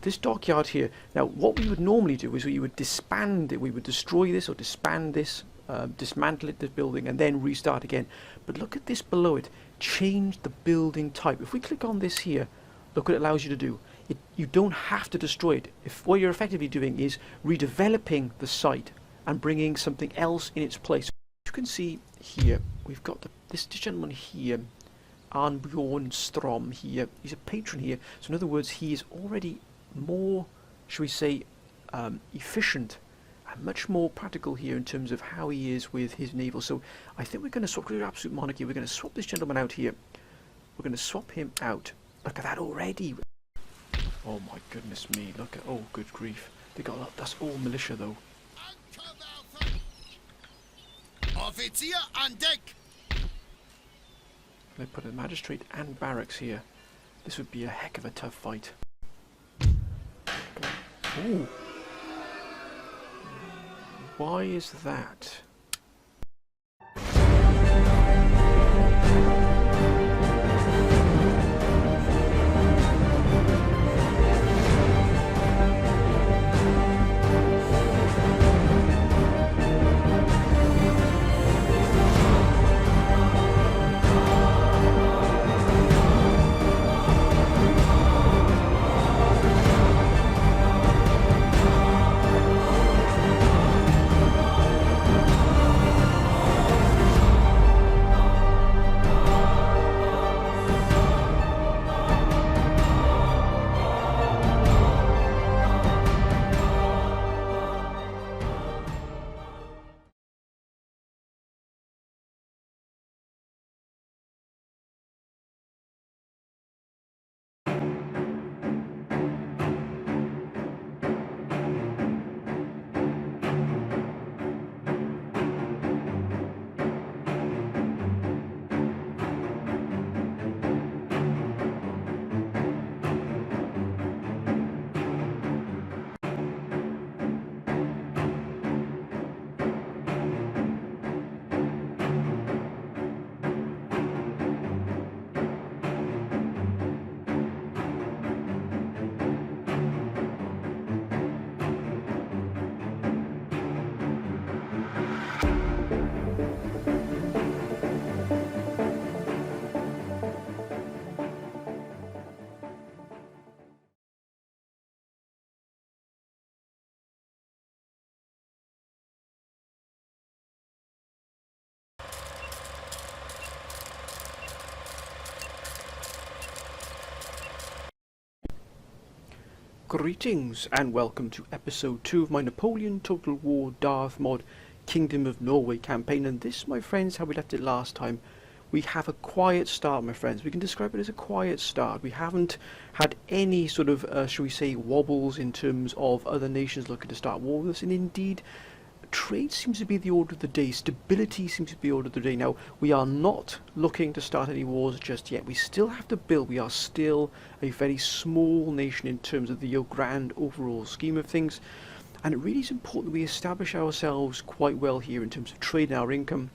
this dockyard here, now what we would normally do is we would disband it, we would destroy this or disband this, dismantle it, this building, and then restart again. But look at this below it, change the building type. If we click on this here, look what it allows you to do. You don't have to destroy it. If what you're effectively doing is redeveloping the site and bringing something else in its place. You can see here, we've got this gentleman here, Arnbjorn Strom here. He's a patron here, so in other words, he is already more, shall we say, efficient and much more practical here in terms of how he is with his naval. So I think we're going to swap, absolute monarchy, we're going to swap this gentleman out here. We're going to swap him out. Look at that already. Oh my goodness me, look at, oh good grief. They got, that's all militia though. Offizier on deck. They put a magistrate and barracks here. This would be a heck of a tough fight. Ooh. Why is that? Greetings and welcome to episode 2 of my Napoleon Total War Darth mod Kingdom of Norway campaign, and this, my friends, how we left it last time. We have a quiet start, my friends. We can describe it as a quiet start. We haven't had any sort of, shall we say, wobbles in terms of other nations looking to start war with us, and indeed trade seems to be the order of the day, stability seems to be the order of the day. Now, we are not looking to start any wars just yet. We still have to build. We are still a very small nation in terms of the grand overall scheme of things, and it really is important that we establish ourselves quite well here in terms of trade and our income,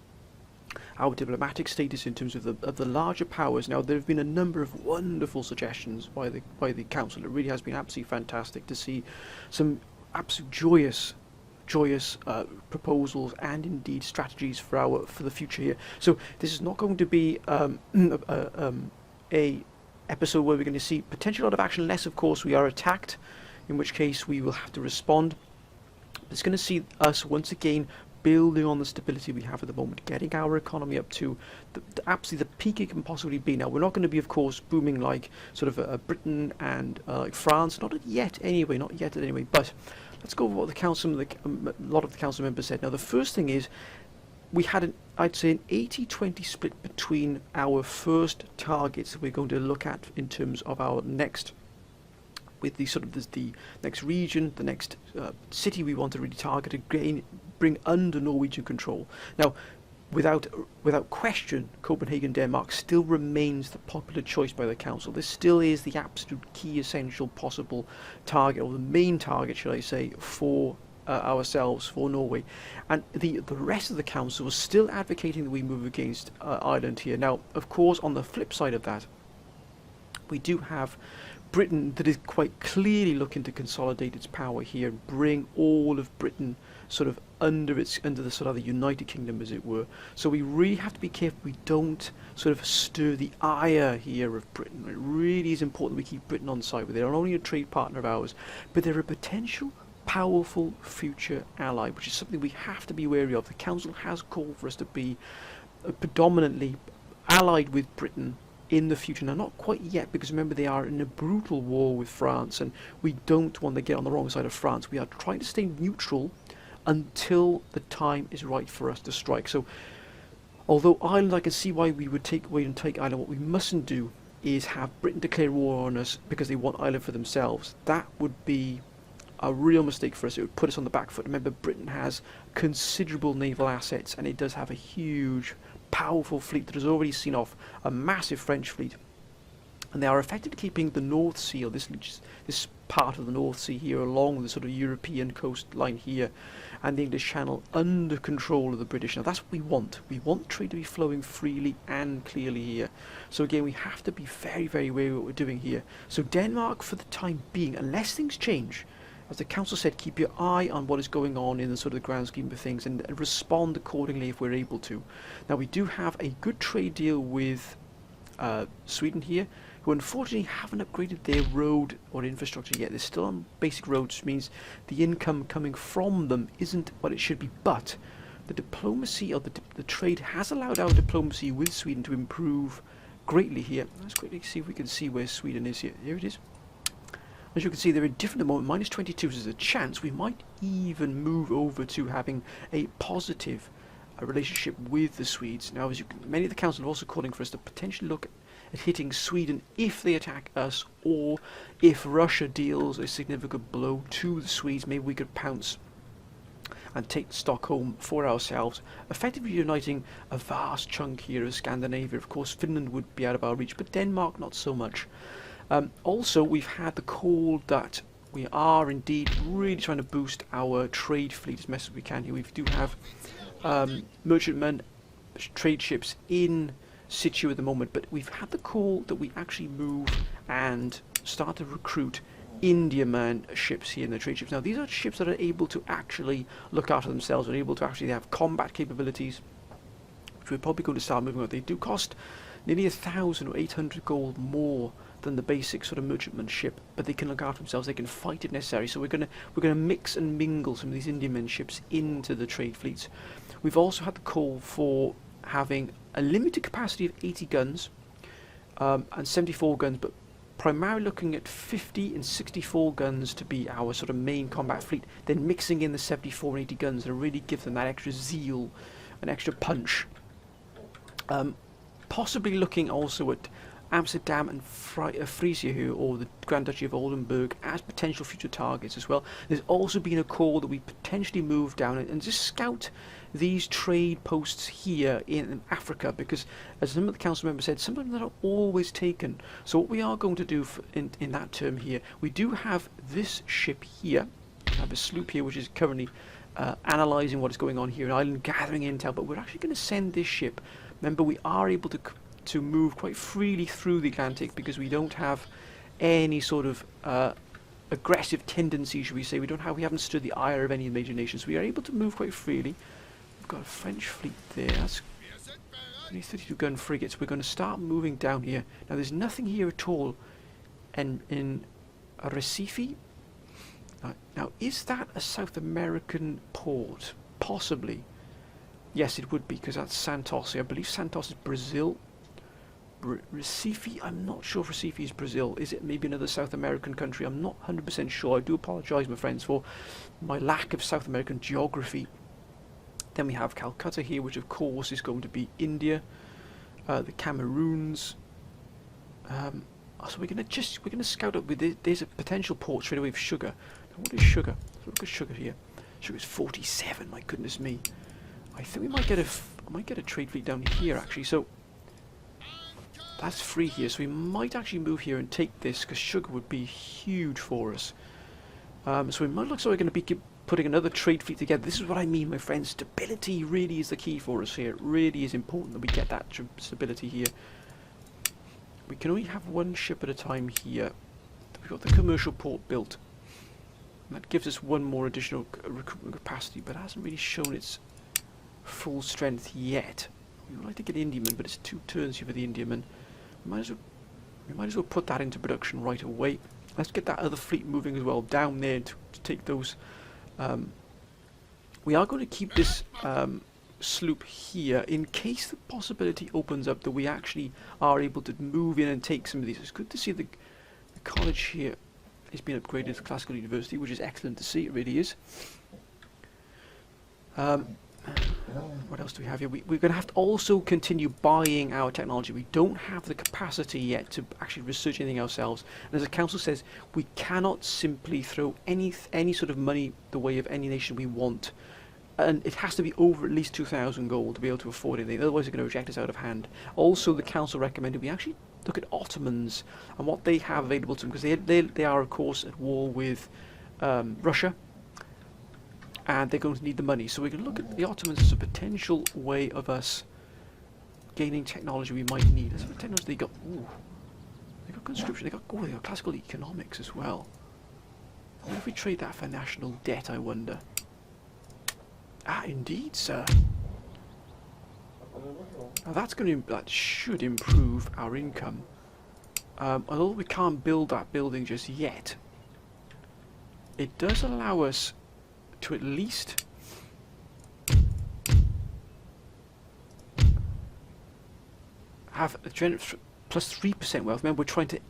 our diplomatic status in terms of the larger powers. Now, there have been a number of wonderful suggestions by the council. It really has been absolutely fantastic to see some absolute joyous proposals and indeed strategies for the future here. So this is not going to be a episode where we're going to see potential lot of action, unless of course we are attacked, in which case we will have to respond. It's going to see us once again building on the stability we have at the moment, getting our economy up to absolutely the peak it can possibly be. Now, we're not going to be, of course, booming like sort of Britain and like France, not yet anyway, but let's go over what a lot of the council members said. Now, the first thing is we had I'd say an 80-20 split between our first targets that we're going to look at in terms of our next, with the sort of the next region, the next city we want to really target, again, bring under Norwegian control. Now, without question, Copenhagen, Denmark still remains the popular choice by the council. This still is the absolute key, essential, possible target, or the main target, should I say, for ourselves, for Norway. And the rest of the council was still advocating that we move against Ireland here. Now, of course, on the flip side of that, we do have Britain that is quite clearly looking to consolidate its power here and bring all of Britain sort of under the sort of the United Kingdom, as it were. So we really have to be careful we don't sort of stir the ire here of Britain. It really is important we keep Britain on side with it. They're not only a trade partner of ours, but they're a potential powerful future ally, which is something we have to be wary of. The Council has called for us to be predominantly allied with Britain in the future. Now, not quite yet, because remember they are in a brutal war with France, and we don't want to get on the wrong side of France. We are trying to stay neutral until the time is right for us to strike. So, although Ireland, I can see why we would take Ireland, what we mustn't do is have Britain declare war on us because they want Ireland for themselves. That would be a real mistake for us. It would put us on the back foot. Remember, Britain has considerable naval assets, and it does have a huge, powerful fleet that has already seen off a massive French fleet. And they are effectively keeping the North Sea, or this part of the North Sea here, along the sort of European coastline here, and the English Channel under control of the British. Now, that's what we want. We want trade to be flowing freely and clearly here. So again, we have to be very, very wary of what we're doing here. So Denmark, for the time being, unless things change, as the Council said, keep your eye on what is going on in the sort of the grand scheme of things, and respond accordingly if we're able to. Now, we do have a good trade deal with Sweden here, who unfortunately haven't upgraded their road or infrastructure yet. They're still on basic roads, which means the income coming from them isn't what it should be. But the diplomacy, or the trade, has allowed our diplomacy with Sweden to improve greatly here. Let's quickly see if we can see where Sweden is here. Here it is. As you can see, they're indifferent at the moment. Minus 22, so there's a chance we might even move over to having a positive relationship with the Swedes. Now, many of the Council are also calling for us to potentially look at hitting Sweden if they attack us, or if Russia deals a significant blow to the Swedes, maybe we could pounce and take Stockholm for ourselves, effectively uniting a vast chunk here of Scandinavia. Of course, Finland would be out of our reach, but Denmark not so much. Also, we've had the call that we are indeed really trying to boost our trade fleet as much as we can here. We do have merchantmen, trade ships in situ at the moment, but we've had the call that we actually move and start to recruit Indiaman ships here in the trade ships. Now, these are ships that are able to actually look after themselves, are able to actually have combat capabilities, which we're probably going to start moving on. They do cost nearly 1,000 or 800 gold more than the basic sort of merchantman ship, but they can look after themselves. They can fight if necessary. So we're gonna mix and mingle some of these Indiaman ships into the trade fleets. We've also had the call for having a limited capacity of 80 guns and 74 guns, but primarily looking at 50 and 64 guns to be our sort of main combat fleet, then mixing in the 74 and 80 guns to really give them that extra zeal, an extra punch. Possibly looking also at Amsterdam and Frisia here, or the Grand Duchy of Oldenburg, as potential future targets as well. There's also been a call that we potentially move down and just scout these trade posts here in Africa, because as some of the Council members said, some of them are not always taken. So what we are going to do in that term here, we do have this ship here, we have a sloop here which is currently analysing what is going on here in Ireland, gathering intel, but we're actually going to send this ship. Remember, we are able to move quite freely through the Atlantic because we don't have any sort of aggressive tendency, should we say. We haven't stirred the ire of any of the major nations. We are able to move quite freely. We've got a French fleet there. That's only 32 gun frigates. We're going to start moving down here. Now, there's nothing here at all in Recife. Now, is that a South American port? Possibly. Yes, it would be, because that's Santos. I believe Santos is Brazil. Recife, I'm not sure if Recife is Brazil. Is it maybe another South American country? I'm not 100% sure. I do apologise, my friends, for my lack of South American geography. Then we have Calcutta here, which of course is going to be India. The Cameroons. So we're gonna scout up with there's a potential port straight away of sugar. Now, what is sugar? Let's look at sugar here. Sugar is 47. My goodness me. I think we might get a trade fleet down here actually. So that's free here, so we might actually move here and take this, because sugar would be huge for us. So we might look so we're going to be putting another trade fleet together. This is what I mean, my friends. Stability really is the key for us here. It really is important that we get that stability here. We can only have one ship at a time here. we've got the commercial port built. And that gives us one more additional recruitment capacity, but it hasn't really shown its full strength yet. We would like to get Indiamen, but it's 2 turns here for the Indiamen. We might as well put that into production right away. Let's get that other fleet moving as well down there to take those. We are going to keep this sloop here in case the possibility opens up that we actually are able to move in and take some of these. It's good to see the college here has been upgraded to Classical University, which is excellent to see. It really is. What else do we have here? We're going to have to also continue buying our technology. We don't have the capacity yet to actually research anything ourselves. And as the council says, we cannot simply throw any sort of money the way of any nation we want. And it has to be over at least 2,000 gold to be able to afford anything. Otherwise, they're going to reject us out of hand. Also, the council recommended we actually look at Ottomans and what they have available to them, because they are, of course, at war with Russia. And they're going to need the money. So we can look at the Ottomans as a potential way of us gaining technology we might need. That's what technology they got. Ooh, they got conscription. They got classical economics as well. What if we trade that for national debt, I wonder? Ah, indeed, sir. Now that should improve our income. Although we can't build that building just yet, it does allow us to at least have a plus 3% wealth. Remember,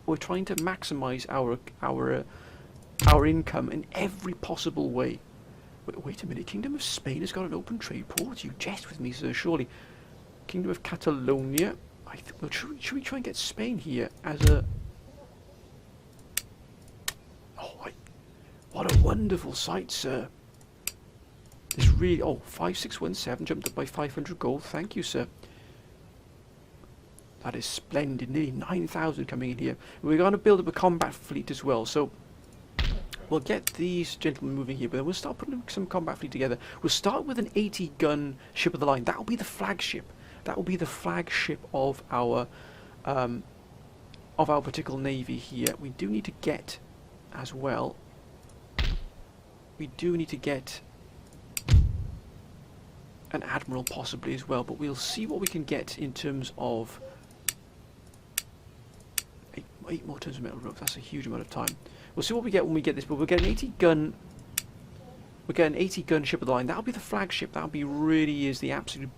we're trying to maximize our income in every possible way. Wait a minute, Kingdom of Spain has got an open trade port. You jest with me, sir, surely. Kingdom of Catalonia. Well, should we try and get Spain here as a... Oh, what a wonderful sight, sir. This really... Oh, 5617 jumped up by 500 gold. Thank you, sir. That is splendid. Nearly 9,000 coming in here. We're going to build up a combat fleet as well, so... We'll get these gentlemen moving here, but then we'll start putting some combat fleet together. We'll start with an 80-gun ship of the line. That will be the flagship. That will be the flagship of our particular navy here. We do need to get, as well... We do need to get an admiral possibly as well, but we'll see what we can get in terms of 8 more turns of metal ropes. That's a huge amount of time. We'll see what we get when we get this, but we'll get an 80-gun. We'll get an 80-gun ship of the line. That'll be the flagship. That'll be really is the absolute,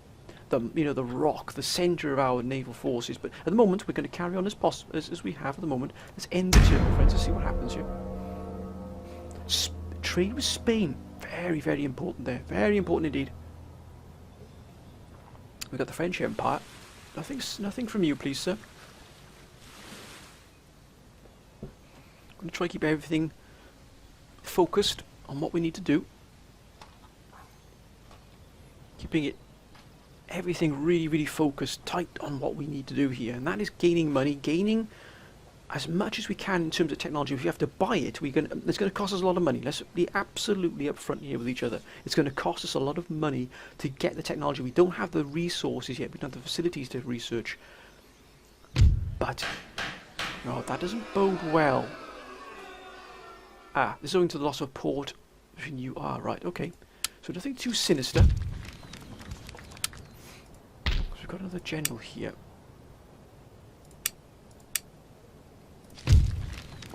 the rock, the centre of our naval forces. But at the moment, we're going to carry on as we have at the moment. Let's end the turn, friends, and see what happens here. Trade with Spain, very, very important there. Very important indeed. We've got the French Empire. Nothing from you, please, sir. I'm going to try to keep everything focused on what we need to do. Keeping everything really, really focused, tight on what we need to do here. And that is gaining money, gaining as much as we can in terms of technology. If you have to buy it, it's going to cost us a lot of money. Let's be absolutely upfront here with each other. It's going to cost us a lot of money to get the technology. We don't have the resources yet. We don't have the facilities to research. But no, that doesn't bode well. Ah, this is owing to the loss of port between you. Ah, right, okay. So nothing too sinister. So we've got another general here.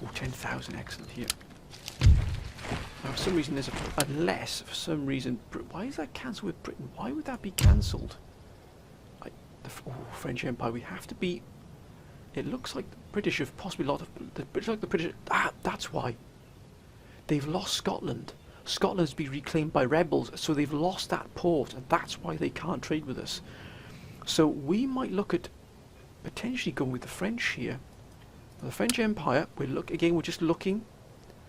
Oh, 10,000, excellent here. Now, for some reason, there's unless, for some reason, why is that cancelled with Britain? Why would that be cancelled? French Empire, we have to be... It looks like the British have possibly lost... the British... Ah, that's why. They've lost Scotland. Scotland's been reclaimed by rebels, so they've lost that port, and that's why they can't trade with us. So we might look at potentially going with the French here. Now, the French Empire, we're just looking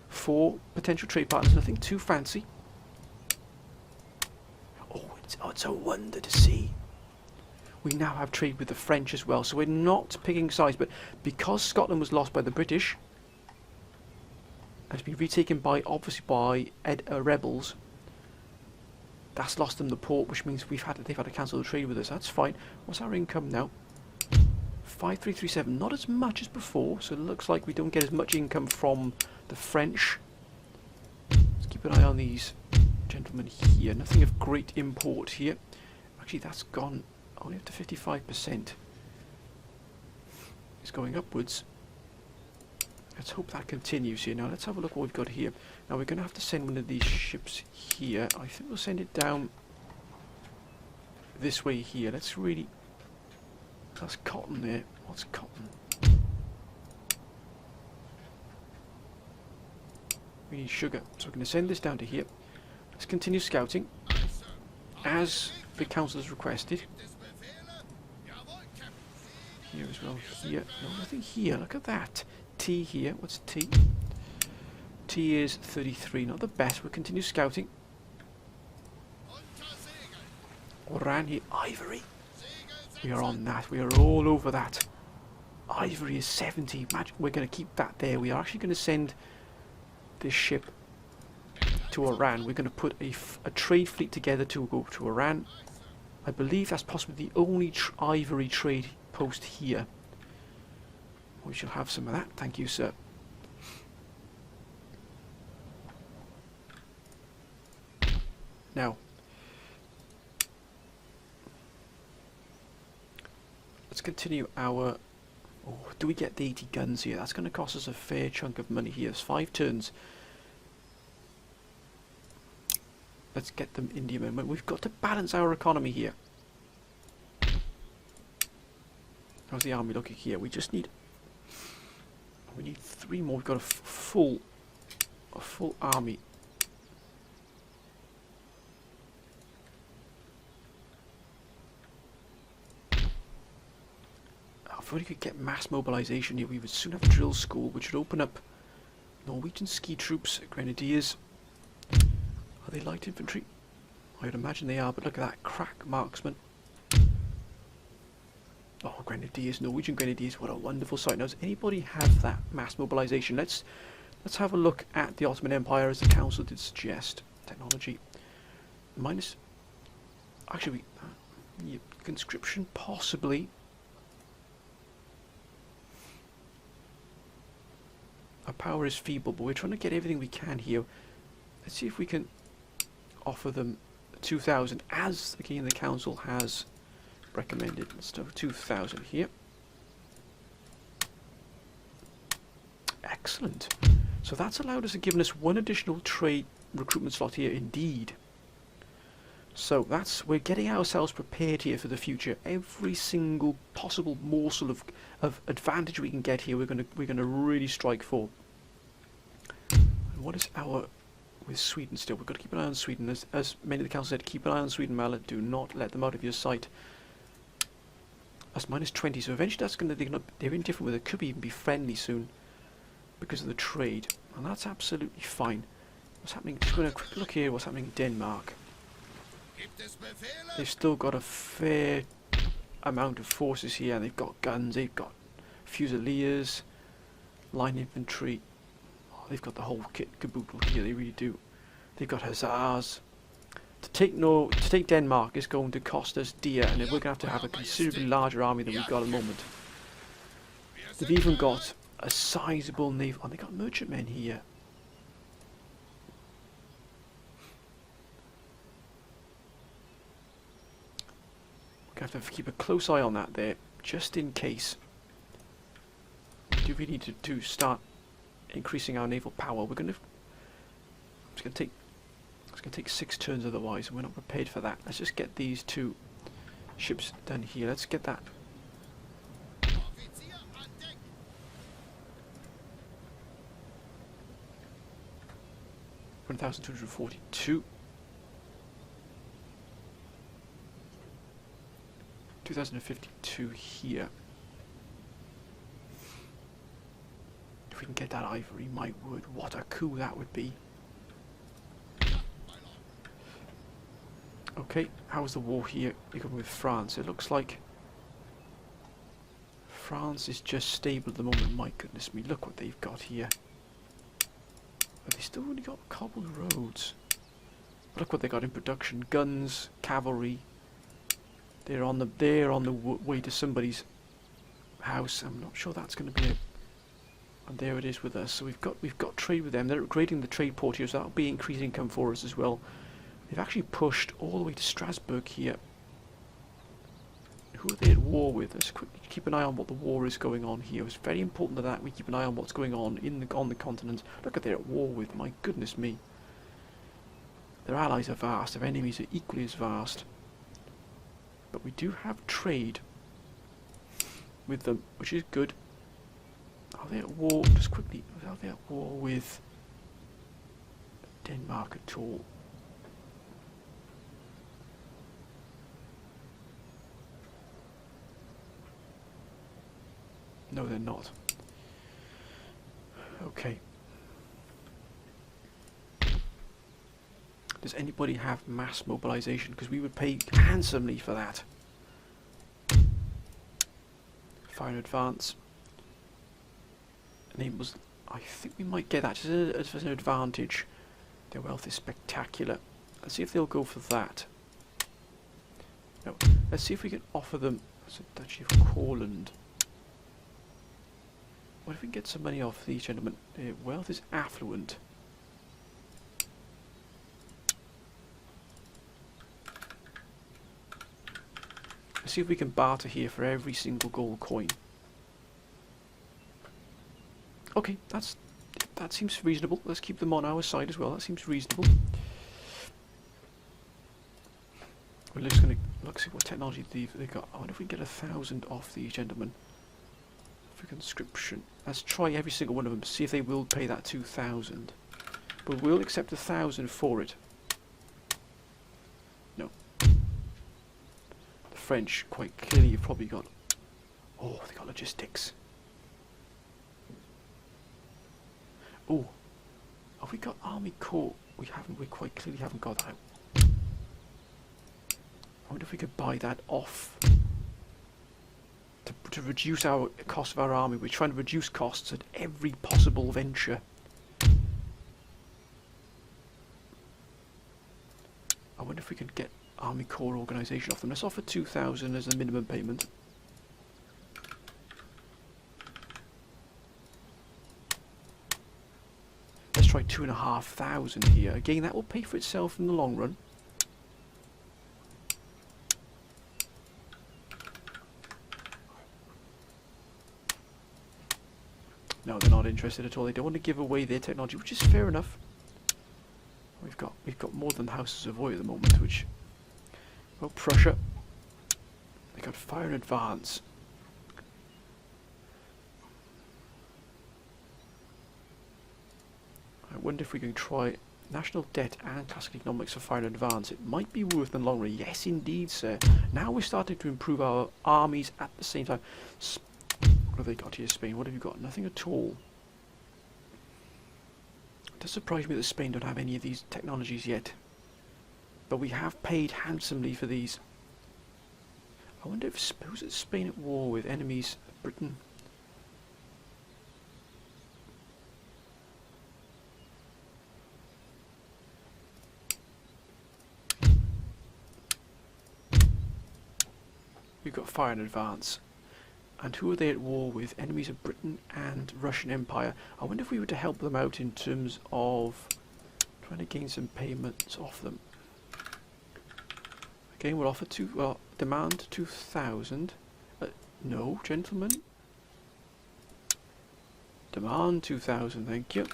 for potential trade partners, nothing too fancy. Oh, it's a wonder to see. We now have trade with the French as well, so we're not picking sides, but because Scotland was lost by the British, and it's been retaken by, obviously, by rebels, that's lost them the port, which means they've had to cancel the trade with us. That's fine. What's our income now? 5337, not as much as before, so it looks like we don't get as much income from the French. Let's keep an eye on these gentlemen here. Nothing of great import here. Actually, that's gone only up to 55%. It's going upwards. Let's hope that continues here. Now let's have a look what we've got here. Now we're going to have to send one of these ships here. I think we'll send it down this way here. Let's really... That's cotton there. What's cotton? We need sugar. So we're going to send this down to here. Let's continue scouting as the council has requested. Here as well. Here. No, nothing here. Look at that. T here. What's T? T is 33. Not the best. We'll continue scouting. Oran here. Ivory. We are on that. We are all over that. Ivory is 70. Imagine we're going to keep that there. We are actually going to send this ship to Iran. We're going to put a trade fleet together to go to Iran. I believe that's possibly the only ivory trade post here. We shall have some of that. Thank you, sir. Now, let's continue our... Oh, do we get the 80 guns here? That's going to cost us a fair chunk of money here. It's 5 turns. Let's get them India men. We've got to balance our economy here. How's the army looking here? We just need... We need 3 more. We've got a full army. If we could get mass mobilization here, we would soon have a drill school, which would open up Norwegian ski troops, grenadiers. Are they light infantry? I would imagine they are, but look at that crack marksman. Oh, grenadiers, Norwegian grenadiers, what a wonderful sight. Now, does anybody have that mass mobilization? Let's have a look at the Ottoman Empire, as the council did suggest. Technology. Minus... Actually, yeah, conscription, possibly. Our power is feeble, but we're trying to get everything we can here. Let's see if we can offer them 2,000, as the King of the Council has recommended. Let's do 2,000 here. Excellent. So that's allowed us to give us 1 additional trade recruitment slot here, indeed. So we're getting ourselves prepared here for the future. Every single possible morsel of advantage we can get here, we're gonna really strike for. And what is our with Sweden still? We've got to keep an eye on Sweden, as many of the council said. Keep an eye on Sweden, Mallet. Do not let them out of your sight. That's minus 20. So eventually they're indifferent with it. Could even be friendly soon because of the trade, and that's absolutely fine. What's happening? Just going to quick look here. What's happening in Denmark? They've still got a fair amount of forces here. They've got guns, they've got fusiliers, line infantry. Oh, they've got the whole kit caboodle here. They really do. They've got hussars. To take Denmark is going to cost us dear, and we're going to have a considerably larger army than we've got at the moment. They've even got a sizable naval. Oh, they got merchantmen here. We're going to have to keep a close eye on that there, just in case. Do we need to start increasing our naval power? We're going to. It's going to take 6 turns otherwise, and we're not prepared for that. Let's just get these 2 ships done here. Let's get that. 1,242. 2,052 here. If we can get that ivory, my word, what a coup that would be. Okay, how's the war here with France? It looks like France is just stable at the moment. My goodness me, look what they've got here. But they still only got cobbled roads. Look what they got in production: guns, cavalry. They're on the way to somebody's house. I'm not sure that's going to be a... And there it is with us. So we've got trade with them. They're upgrading the trade port here, so that'll be increasing income for us as well. They've actually pushed all the way to Strasbourg here. Who are they at war with? Let's quickly keep an eye on what the war is going on here. It's very important that we keep an eye on what's going on on the continent. Look at they're at war with. My goodness me. Their allies are vast. Their enemies are equally as vast. But we do have trade with them, which is good. Are they at war? Just quickly, are they at war with Denmark at all? No, they're not. Okay. Does anybody have mass mobilization? Because we would pay handsomely for that. Fire in advance. Enables. I think we might get that as an advantage. Their wealth is spectacular. Let's see if they'll go for that. No. Let's see if we can offer them. Duchy of Courland. What if we can get some money off these gentlemen? Their wealth is affluent. Let's see if we can barter here for every single gold coin. Okay, that seems reasonable. Let's keep them on our side as well. That seems reasonable. We're just going to look see what technology they've got. I wonder if we can get 1,000 off these gentlemen. For conscription. Let's try every single one of them. See if they will pay that 2,000. But we'll accept 1,000 for it. No. The French, quite clearly, you've probably got. Oh, they got logistics. Oh, have we got Army Corps? We haven't. We quite clearly haven't got that. I wonder if we could buy that off to reduce our cost of our army. We're trying to reduce costs at every possible venture. I wonder if we could get Army Corps organisation off them. Let's offer 2,000 as the minimum payment. Let's try 2,500 here. Again, that will pay for itself in the long run. No, they're not interested at all. They don't want to give away their technology, which is fair enough. We've got more than the House of Savoy at the moment, which, well, Prussia, they got fire in advance. I wonder if we can try national debt and classical economics for fire in advance. It might be worth in the long run. Yes, indeed, sir. Now we're starting to improve our armies at the same time. What have they got here, Spain? What have you got? Nothing at all. It does surprise me that Spain don't have any of these technologies yet. But we have paid handsomely for these. I wonder if suppose it's Spain at war with enemies, Britain. We've got fire in advance. And who are they at war with? Enemies of Britain and Russian Empire. I wonder if we were to help them out in terms of trying to gain some payments off them. Again, we'll offer demand 2,000. No, gentlemen. Demand 2,000, thank you.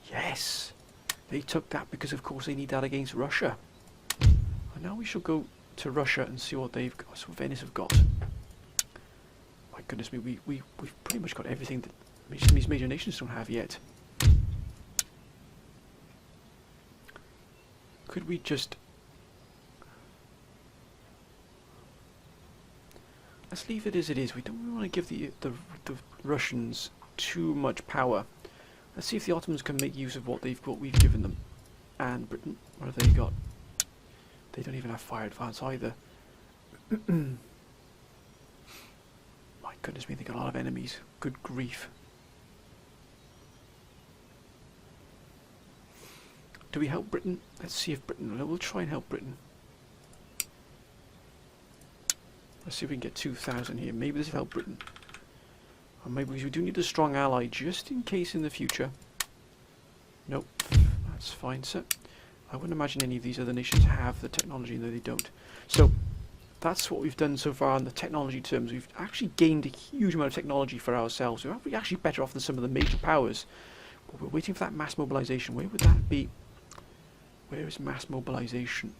Yes! They took that because, of course, they need that against Russia. Now we shall go to Russia and see what they've got. So Venice have got. My goodness me, we've pretty much got everything that these major nations don't have yet. Could we just... Let's leave it as it is. We don't really want to give the Russians too much power. Let's see if the Ottomans can make use of what we've given them. And Britain, what have they got? They don't even have fire advance either. My goodness me, they got a lot of enemies. Good grief. Do we help Britain? Let's see if Britain... We'll try and help Britain. Let's see if we can get 2,000 here. Maybe this will help Britain. Or maybe we do need a strong ally just in case in the future. Nope. That's fine, sir. I wouldn't imagine any of these other nations have the technology, though they don't. So, that's what we've done so far in the technology terms. We've actually gained a huge amount of technology for ourselves. We're actually better off than some of the major powers. But we're waiting for that mass mobilization. Where would that be? Where is mass mobilization?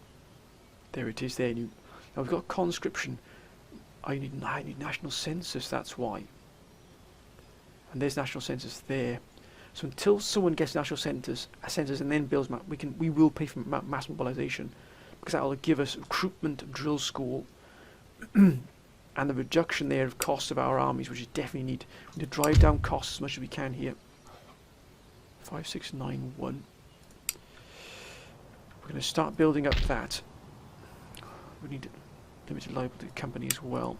There it is there. Now we've got conscription. I need national census, that's why. And there's national census there. So until someone gets national census and then builds we will pay for mass mobilization, because that will give us recruitment, drill school, and the reduction there of costs of our armies, which is definitely need. We need to drive down costs as much as we can here. 5691. We're going to start building up that. We need limited liability company as well.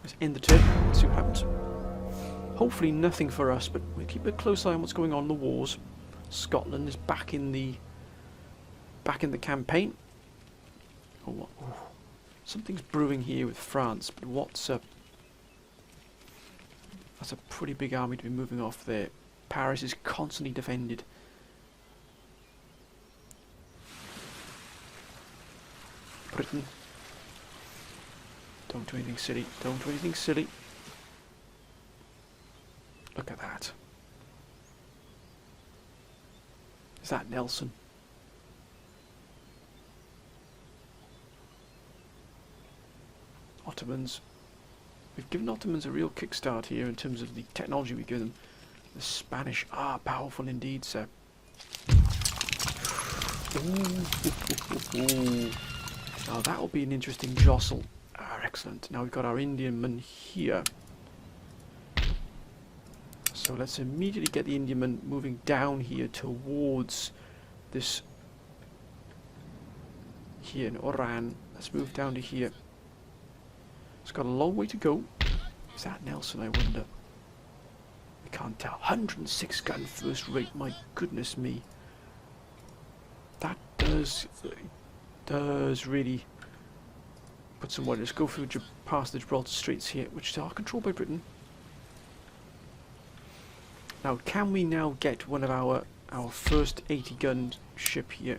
Let's end the turn. Let's see what happens. Hopefully nothing for us, but we'll keep a close eye on what's going on in the wars. Scotland is back in the campaign. Oh, something's brewing here with France, but what's up? That's a pretty big army to be moving off there. Paris is constantly defended. Britain. Don't do anything silly. Don't do anything silly. Look at that. Is that Nelson? Ottomans. We've given Ottomans a real kickstart here in terms of the technology we give them. The Spanish are powerful indeed, sir. Ooh. Now that will be an interesting jostle. Ah, excellent. Now we've got our Indian men here. So let's immediately get the Indian men moving down here towards this here in Oran. Let's move down to here. It's got a long way to go. Is that Nelson, I wonder? I can't tell. 106 gun first rate, my goodness me. That does really put some worry. Let's go through past the Gibraltar Straits here, which are controlled by Britain. Now, can we now get one of our first 80 gun ship here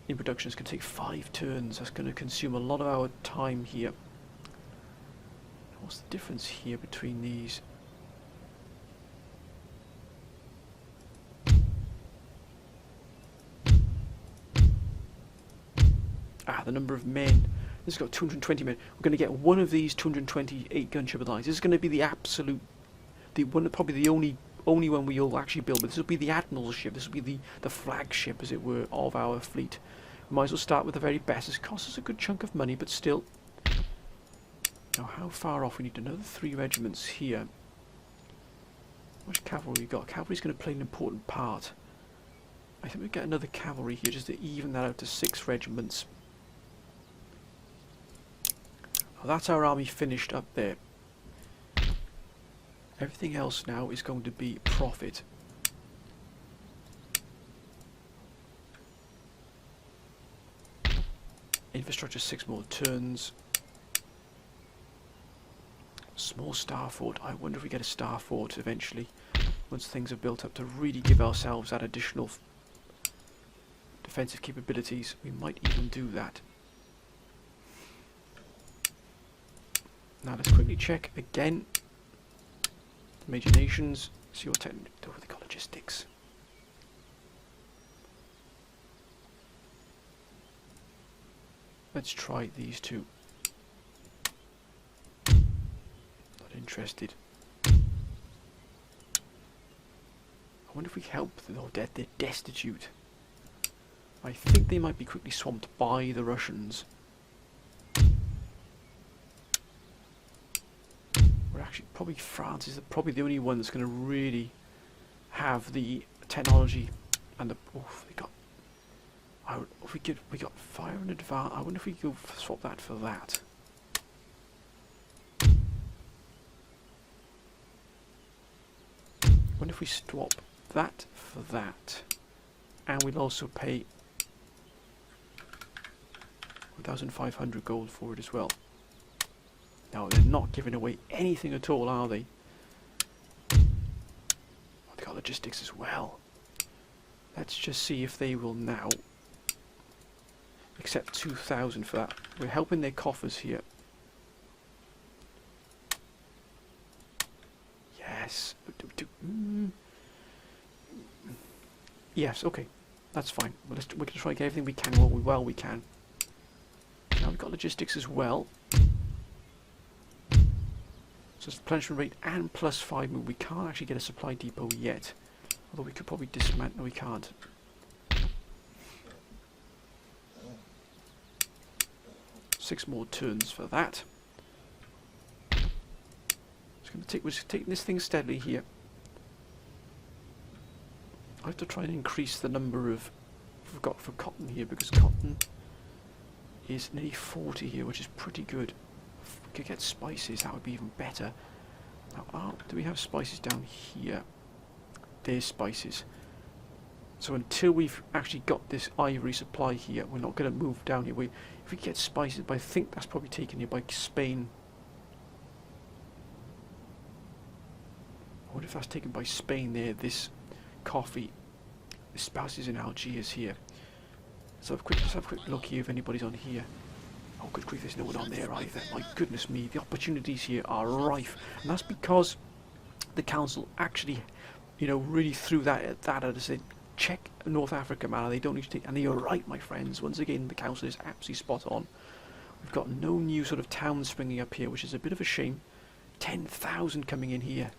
in production? It's going to take 5 turns. That's going to consume a lot of our time here. What's the difference here between these? The number of men. This has got 220 men. We're going to get one of these 228 gunship allies. This is going to be the absolute, probably the only one we'll actually build. But this will be the admiral's ship. This will be the flagship, as it were, of our fleet. We might as well start with the very best. It costs us a good chunk of money, but still. Now, how far off? We need another 3 regiments here. How much cavalry we got? Cavalry's going to play an important part. I think we get another cavalry here just to even that out to 6 regiments. Well, that's our army finished up there. Everything else now is going to be profit. Infrastructure 6 more turns. Small star fort. I wonder if we get a star fort eventually, once things are built up, to really give ourselves that additional defensive capabilities. We might even do that. Now let's quickly check again. The major nations. See what they call logistics. Let's try these two. Interested. I wonder if we help them. Oh, they're destitute. I think they might be quickly swamped by the Russians. We're actually probably France is probably the only one that's going to really have the technology and the. Oh, they got. We got fire in advance. I wonder if we could swap that for that. I wonder if we swap that for that, and we'll also pay 1,500 gold for it as well. Now they're not giving away anything at all, are they? Oh, they got logistics as well. Let's just see if they will now accept 2,000 for that. We're helping their coffers here. Yes. Yes, okay. That's fine. We're going to try and get everything we can while we can. Now we've got logistics as well. So it's replenishment rate and +5 move. We can't actually get a supply depot yet. Although we could probably dismantle. No, we can't. Six more turns for that. We're just taking this thing steadily here. I have to try and increase the number of we've got for cotton here, because cotton is nearly 40 here, which is pretty good. If we could get spices, that would be even better. Now, do we have spices down here? There's spices. So until we've actually got this ivory supply here, we're not going to move down here. If we get spices, but I think that's probably taken here by Spain. I wonder if that's taken by Spain there, this coffee. The spices in Algiers here. Let's have a quick look here if anybody's on here. Oh, good grief, there's no one on there either. My goodness me, the opportunities here are rife. And that's because the council actually, you know, really threw that at us. Said, check North Africa, man, they don't need to take... And you're right, my friends. Once again, the council is absolutely spot on. We've got no new sort of towns springing up here, which is a bit of a shame. 10,000 coming in here.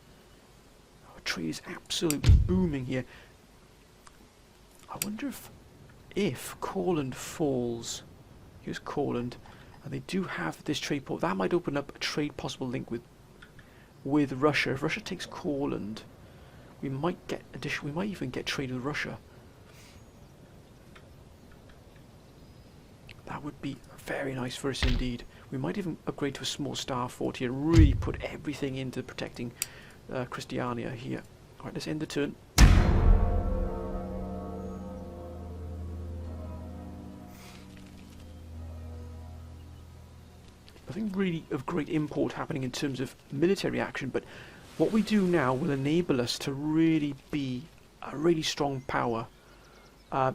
Our trade is absolutely booming here. I wonder if Courland falls... Here's Courland, and they do have this trade port. That might open up a trade possible link with Russia. If Russia takes Courland, we might get we might even get trade with Russia. That would be very nice for us indeed. We might even upgrade to a small star fort here and really put everything into protecting Christiania here. Alright, let's end the turn. Nothing really of great import happening in terms of military action, but what we do now will enable us to really be a really strong power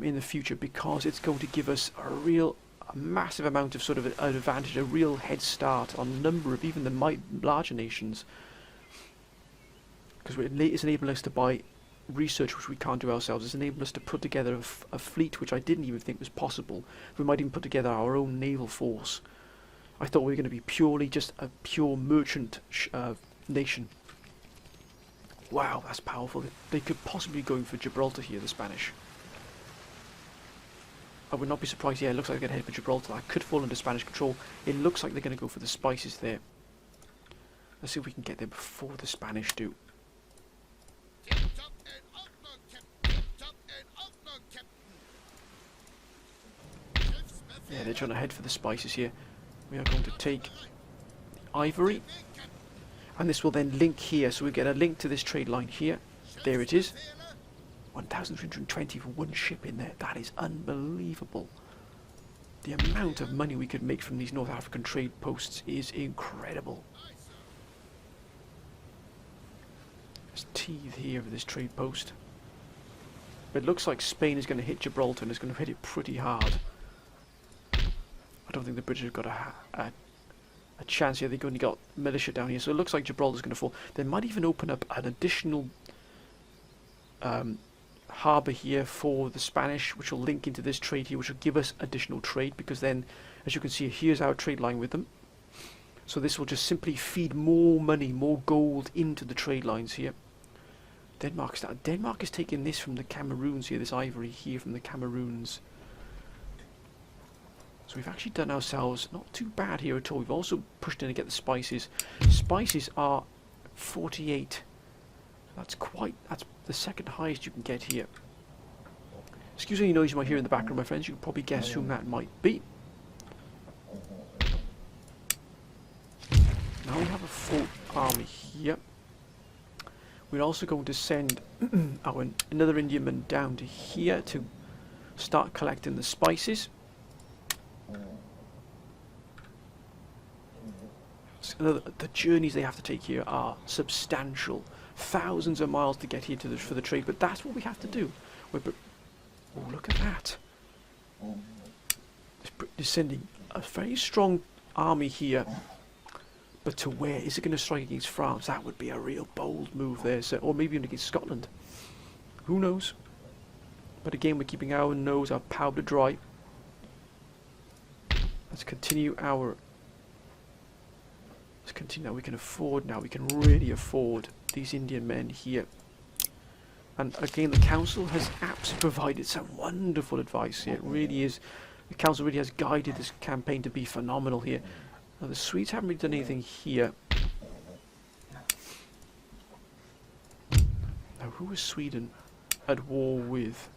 in the future, because it's going to give us a massive amount of sort of an advantage, a real head start on a number of even the larger nations, because it's enabling us to buy research which we can't do ourselves. It's enabling us to put together a fleet which I didn't even think was possible. We might even put together our own naval force. I thought we were going to be purely just a pure merchant nation. Wow, that's powerful. They could possibly be going for Gibraltar here, the Spanish. I would not be surprised. Yeah, it looks like they're going to head for Gibraltar. That could fall under Spanish control. It looks like they're going to go for the spices there. Let's see if we can get there before the Spanish do. Yeah, they're trying to head for the spices here. We are going to take the ivory, and this will then link here, so we get a link to this trade line here. There it is. 1,320 for one ship in there. That is unbelievable. The amount of money we could make from these North African trade posts is incredible. There's teeth here for this trade post. It looks like Spain is going to hit Gibraltar, and it's going to hit it pretty hard. I don't think the British have got a chance here. They've only got militia down here, so it looks like Gibraltar's going to fall. They might even open up an additional harbour here for the Spanish, which will link into this trade here, which will give us additional trade, because then, as you can see, here's our trade line with them. So this will just simply feed more money, more gold into the trade lines here. Denmark is taking this from the Cameroons here, this ivory here from the Cameroons. So we've actually done ourselves not too bad here at all. We've also pushed in to get the spices. Spices are 48. That's the second highest you can get here. Excuse any noise you might hear in the background, my friends. You can probably guess whom that might be. Now we have a full army here. We're also going to send another Indiaman down to here to start collecting the spices. The journeys they have to take here are substantial. Thousands of miles to get here for the trade, but that's what we have to do. Oh, look at that. They're sending a very strong army here. But to where? Is it going to strike against France? That would be a real bold move there. So, or maybe even against Scotland. Who knows? But again, we're keeping our nose, our powder dry. Let's continue our... Let's continue now. We can afford now. We can really afford these Indian men here. And again, the council has absolutely provided some wonderful advice here. It really is. The council really has guided this campaign to be phenomenal here. Now the Swedes haven't really done anything here. Now who is Sweden at war with?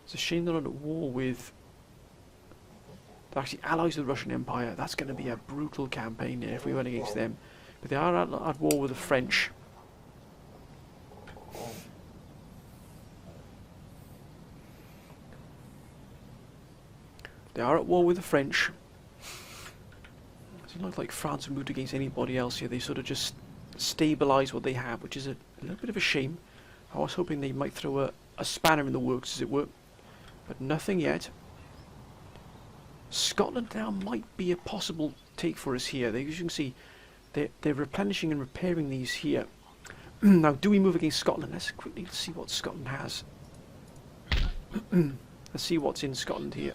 It's a shame they're not at war with... They're actually allies of the Russian Empire. That's going to be a brutal campaign here if we went against them. But they are at war with the French. They are at war with the French. It's not like France have moved against anybody else here. They sort of just stabilise what they have, which is a little bit of a shame. I was hoping they might throw a spanner in the works, as it were. But nothing yet. Scotland now might be a possible take for us here. As you can see, they're replenishing and repairing these here. Now, do we move against Scotland? Let's quickly see what Scotland has. Let's see what's in Scotland here.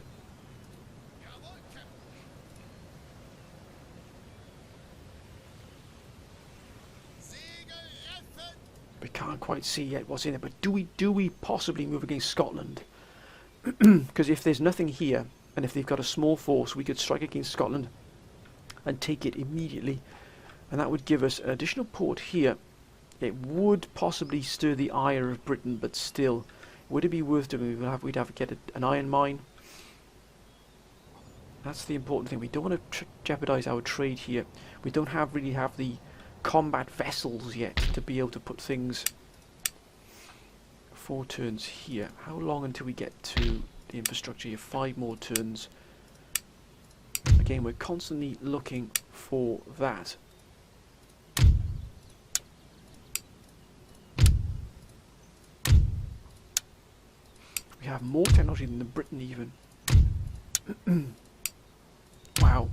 We can't quite see yet what's in it, but do we possibly move against Scotland? Because if there's nothing here, and if they've got a small force, we could strike against Scotland and take it immediately, and that would give us an additional port here. It would possibly stir the ire of Britain, but still, would it be worth doing? We'd have to get an iron mine. That's the important thing. We don't want to jeopardize our trade here. We don't really have the combat vessels yet to be able to put things. 4 turns here. How long until we get to the infrastructure here? 5 more turns. Again, we're constantly looking for that. We have more technology than Britain even. Wow.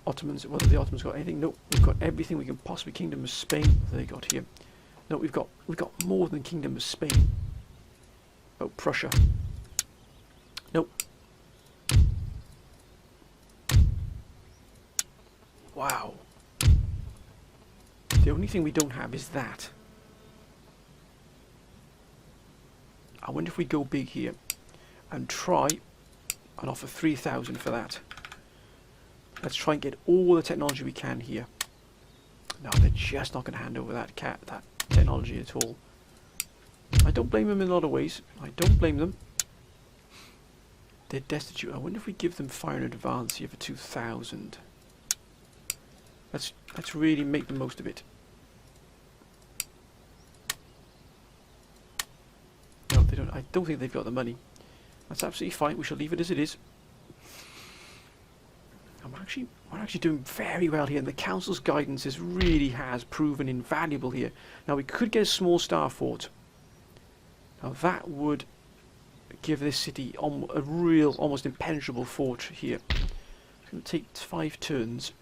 Ottomans, whether the Ottomans got anything? Nope, we've got everything we can possibly. Kingdom of Spain, what have they got here? No, we've got more than Kingdom of Spain. Oh, Prussia. Nope. Wow. The only thing we don't have is that. I wonder if we go big here and try and offer 3,000 for that. Let's try and get all the technology we can here. No, they're just not going to hand over that technology at all. I don't blame them in a lot of ways. I don't blame them. They're destitute. I wonder if we give them fire in advance here for 2,000. Let's really make the most of it. No, they don't. I don't think they've got the money. That's absolutely fine. We shall leave it as it is. We're actually doing very well here, and the council's guidance really has proven invaluable here. Now we could get a small star fort. Now that would give this city a real, almost impenetrable fort here. It's going to take 5 turns.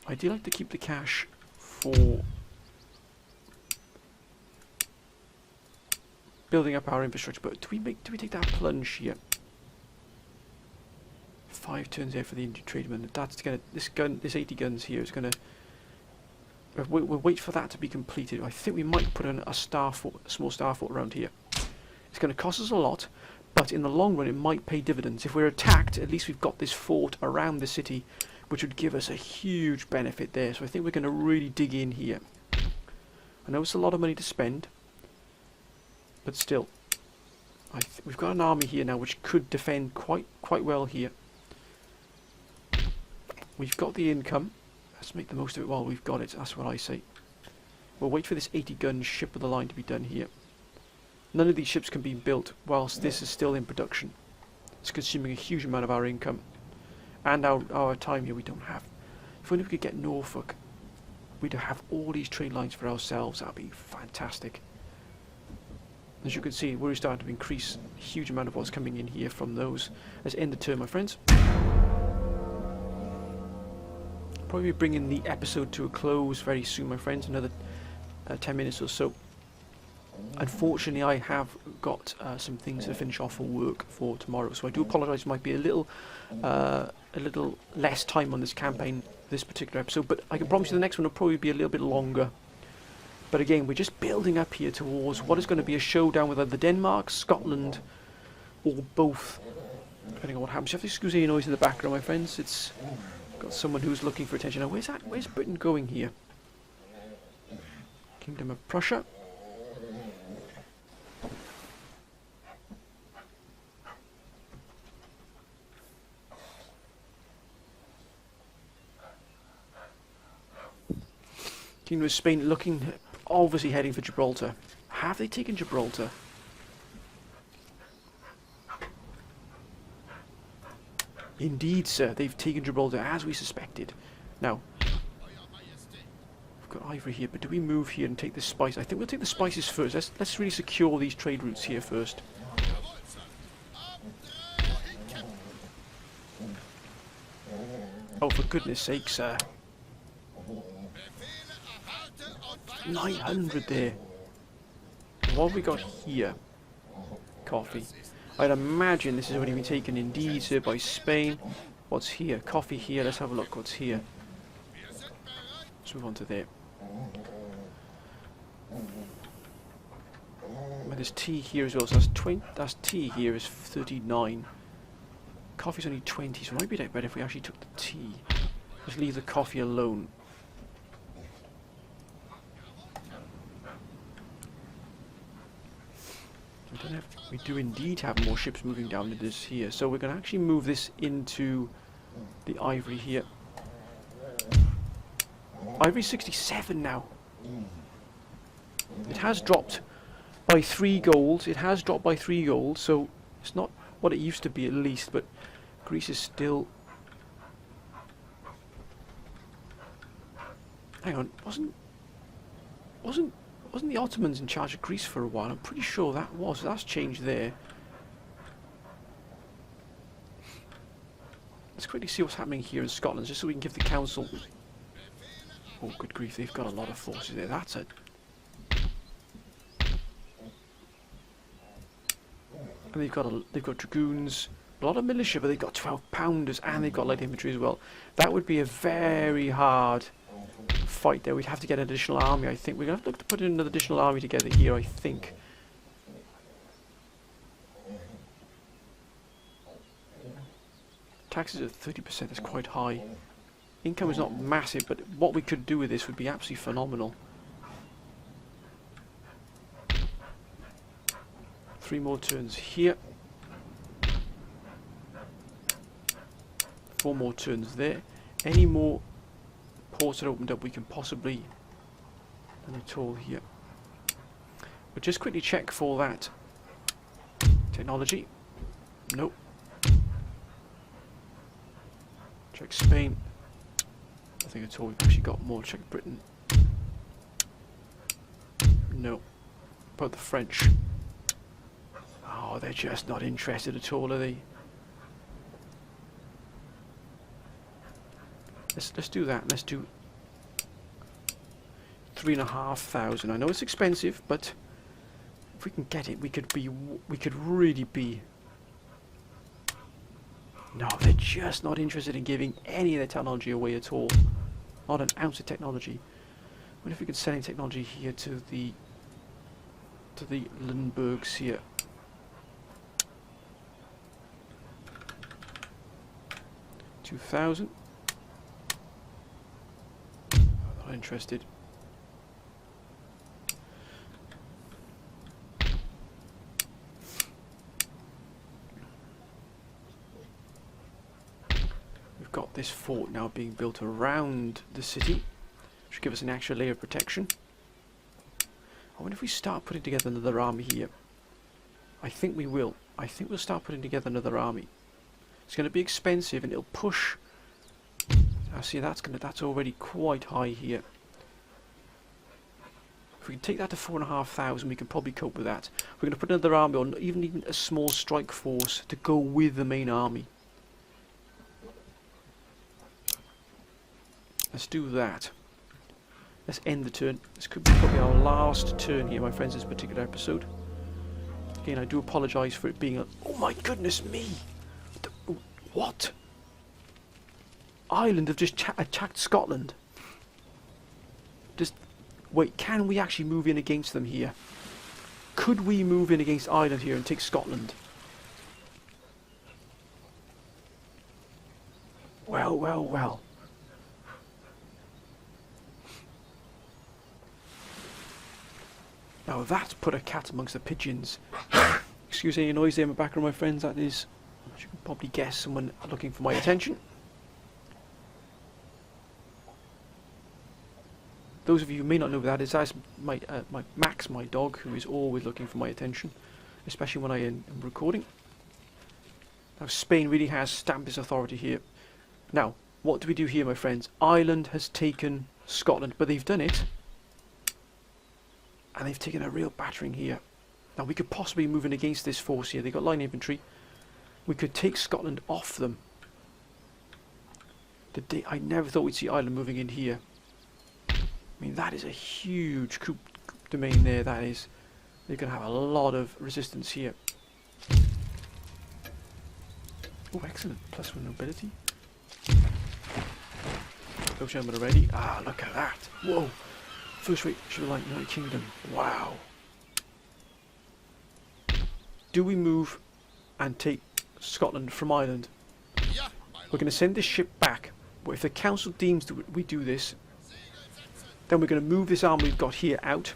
I do like to keep the cash for building up our infrastructure, but do we take that plunge here? 5 turns there for the Indian tradesman. That's gonna this 80 guns here is gonna. We'll wait for that to be completed. I think we might put in a small star fort around here. It's going to cost us a lot, but in the long run it might pay dividends. If we're attacked, at least we've got this fort around the city, which would give us a huge benefit there. So I think we're going to really dig in here. I know it's a lot of money to spend, but still, we've got an army here now which could defend quite well here. We've got the income. Let's make the most of it while we've got it. That's what I say. We'll wait for this 80-gun ship of the line to be done here. None of these ships can be built whilst this is still in production. It's consuming a huge amount of our income. And our time here we don't have. If only we could get Norfolk, we'd have all these trade lines for ourselves. That'd be fantastic. As you can see, we're starting to increase a huge amount of what's coming in here from those. Let's end the turn, my friends. Probably bringing the episode to a close very soon, my friends. Another 10 minutes or so. Unfortunately, I have got some things to finish off for work for tomorrow, so I do apologise. Might be a little less time on this campaign, this particular episode, but I can promise you the next one will probably be a little bit longer. But again, we're just building up here towards what is going to be a showdown with either Denmark, Scotland, or both, depending on what happens. You have to excuse any noise in the background, my friends. It's got someone who's looking for attention. Now, where's Britain going here? Kingdom of Prussia. Kingdom of Spain looking, obviously heading for Gibraltar. Have they taken Gibraltar? Indeed, sir, they've taken Gibraltar as we suspected. Now, we've got ivory here, but do we move here and take the spice? I think we'll take the spices first. Let's really secure these trade routes here first. Oh, for goodness sake, sir. 900 there. What have we got here? Coffee. I'd imagine this has already been taken indeed, sir, by Spain. What's here? Coffee here. Let's have a look. What's here? Let's move on to there. Well, there's tea here as well. So that's tea here is 39. Coffee's only 20, so it might be better if we actually took the tea. Just leave the coffee alone. We do indeed have more ships moving down to this here, so we're going to actually move this into the ivory here. Ivory 67 now. It has dropped by 3 gold. It has dropped by 3 gold, so it's not what it used to be at least, but Greece is still... Hang on, wasn't the Ottomans in charge of Greece for a while? I'm pretty sure that was. That's changed there. Let's quickly see what's happening here in Scotland, just so we can give the council... Oh, good grief, they've got a lot of forces there. That's it. And they've got dragoons, a lot of militia, but they've got 12-pounders, and they've got light infantry as well. That would be a very hard fight there. We'd have to get an additional army, I think. We're going to have to look to put in another additional army together here, I think. Taxes at 30%, that's quite high. Income is not massive, but what we could do with this would be absolutely phenomenal. 3 more turns here. 4 more turns there. Any more ports that opened up we can possibly... None at all here. But just quickly check for that. Technology. Nope. Check Spain. Nothing at all. We've actually got more. Check Britain. No. About the French. Oh, they're just not interested at all, are they? Let's do that. Let's do 3,500. I know it's expensive, but if we can get it, we could really be. No, they're just not interested in giving any of their technology away at all. Not an ounce of technology. I wonder if we could send any technology here to the Lindberghs here. $2,000. Not interested. We've got this fort now being built around the city. Should give us an extra layer of protection. I wonder if we start putting together another army here. I think we will. I think we'll start putting together another army. It's going to be expensive and it'll push. I see that's already quite high here. If we can take that to 4,500, we can probably cope with that. We're going to put another army on, even a small strike force to go with the main army. Let's do that. Let's end the turn. This could be probably our last turn here, my friends, this particular episode. Again, I do apologise for it being a... Oh my goodness me! What? Ireland have just attacked Scotland. Just... Wait, can we actually move in against them here? Could we move in against Ireland here and take Scotland? Well, well, well. Now that's put a cat amongst the pigeons. Excuse any noise there in the background, my friends. That is, as you can probably guess, someone looking for my attention. Those of you who may not know that is my Max, my dog, who is always looking for my attention, especially when I am recording. Now Spain really has stamped its authority here. Now, what do we do here, my friends? Ireland has taken Scotland, but they've done it. And they've taken a real battering here. Now we could possibly move in against this force here. They've got line infantry. We could take Scotland off them. I never thought we'd see Ireland moving in here. I mean, that is a huge coup domain there, that is. They're going to have a lot of resistance here. Oh, excellent. +1 nobility. Those gentlemen are ready. Ah, look at that. Whoa. First rate should like United Kingdom. Wow. Do we move and take Scotland from Ireland? We're going to send this ship back. But if the council deems that we do this, then we're going to move this army we've got here out,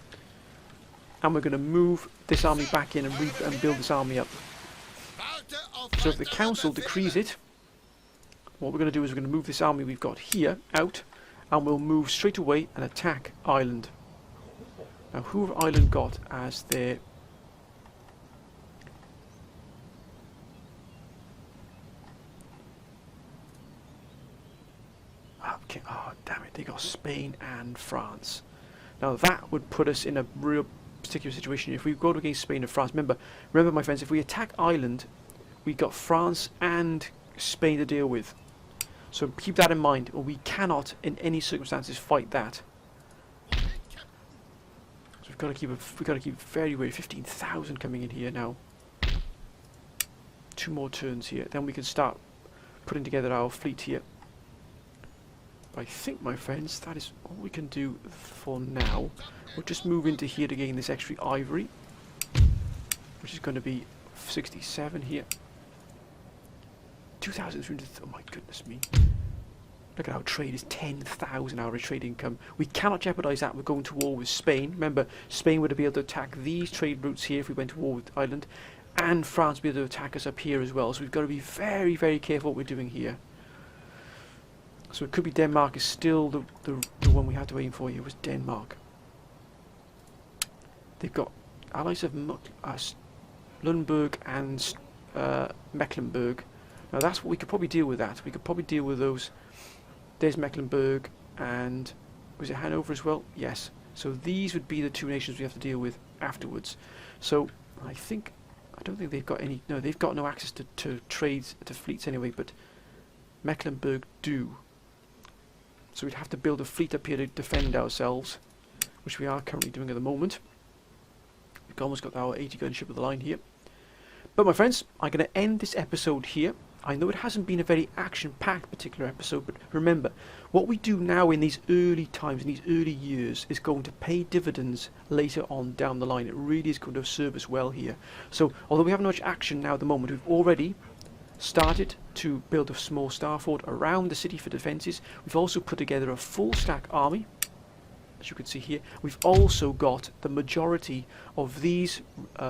and we're going to move this army back in and build this army up. So if the council decrees it, what we're going to do is we're going to move this army we've got here out, and we'll move straight away and attack Ireland. Now, who have Ireland got as their... Okay, oh damn it, they got Spain and France. Now that would put us in a real particular situation. If we go against Spain and France, remember my friends, if we attack Ireland, we got France and Spain to deal with. So keep that in mind, or we cannot in any circumstances fight that. So we've got to keep very wary. 15,000 coming in here now. 2 more turns here, then we can start putting together our fleet here. I think, my friends, that is all we can do for now. We'll just move into here to gain this extra ivory, which is going to be 67 here. 2,300. Oh my goodness me! Look at our trade is 10,000 our trade income. We cannot jeopardise that. We're going to war with Spain. Remember, Spain would be able to attack these trade routes here if we went to war with Ireland, and France would be able to attack us up here as well. So we've got to be very, very careful what we're doing here. So it could be Denmark is still the one we had to aim for here, was Denmark. They've got allies of Lundberg and Mecklenburg. Now that's what we could probably deal with that. We could probably deal with those. There's Mecklenburg and was it Hanover as well? Yes. So these would be the 2 nations we have to deal with afterwards. So I don't think they've got any, no, they've got no access to trades, to fleets anyway, but Mecklenburg do. So we'd have to build a fleet up here to defend ourselves, which we are currently doing at the moment. We've almost got our 80 gun ship of the line here. But my friends, I'm going to end this episode here. I know it hasn't been a very action-packed particular episode, but remember, what we do now in these early times, in these early years, is going to pay dividends later on down the line. It really is going to serve us well here. So, although we haven't much action now at the moment, we've already started to build a small star fort around the city for defences. We've also put together a full stack army, as you can see here. We've also got the majority of these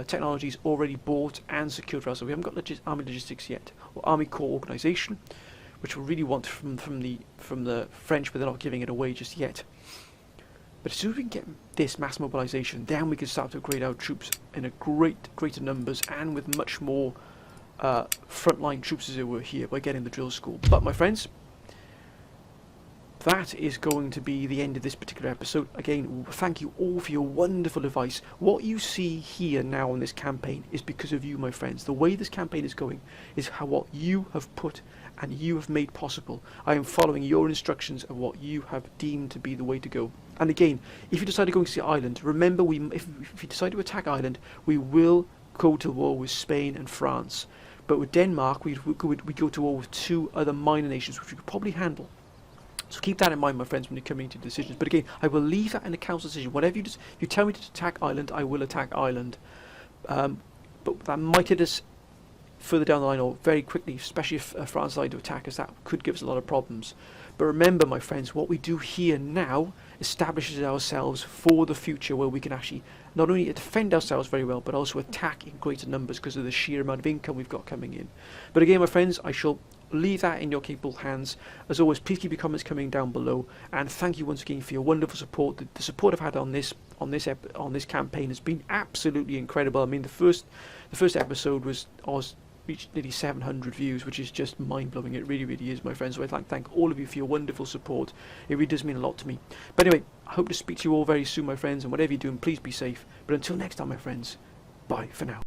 technologies already bought and secured for us. So we haven't got army logistics yet, or army core organisation, which we really want from the French, but they're not giving it away just yet. But as soon as we can get this mass mobilization, then we can start to upgrade our troops in a greater numbers and with much more frontline troops, as it were, here by getting the drill school. But my friends, that is going to be the end of this particular episode. Again, thank you all for your wonderful advice. What you see here now in this campaign is because of you, my friends. The way this campaign is going is how what you have put and you have made possible. I am following your instructions of what you have deemed to be the way to go. And again, if you decide to go to Ireland, remember, if you decide to attack Ireland, we will go to war with Spain and France. But with Denmark, we go to war with 2 other minor nations, which we could probably handle. So keep that in mind, my friends, when you're coming to decisions. But again, I will leave that in the council decision. Whatever if you tell me to attack Ireland, I will attack Ireland. But that might hit us further down the line or very quickly, especially if France decided to attack us. That could give us a lot of problems. But remember, my friends, what we do here now establishes ourselves for the future, where we can actually not only defend ourselves very well, but also attack in greater numbers because of the sheer amount of income we've got coming in. But again, my friends, I shall leave that in your capable hands. As always, please keep your comments coming down below, and thank you once again for your wonderful support. The support I've had on this campaign has been absolutely incredible. I mean, the first episode reached nearly 700 views, which is just mind-blowing. It really, really is, my friends. So I'd like to thank all of you for your wonderful support. It really does mean a lot to me. But anyway, I hope to speak to you all very soon, my friends, and whatever you're doing, please be safe. But until next time, my friends, bye for now.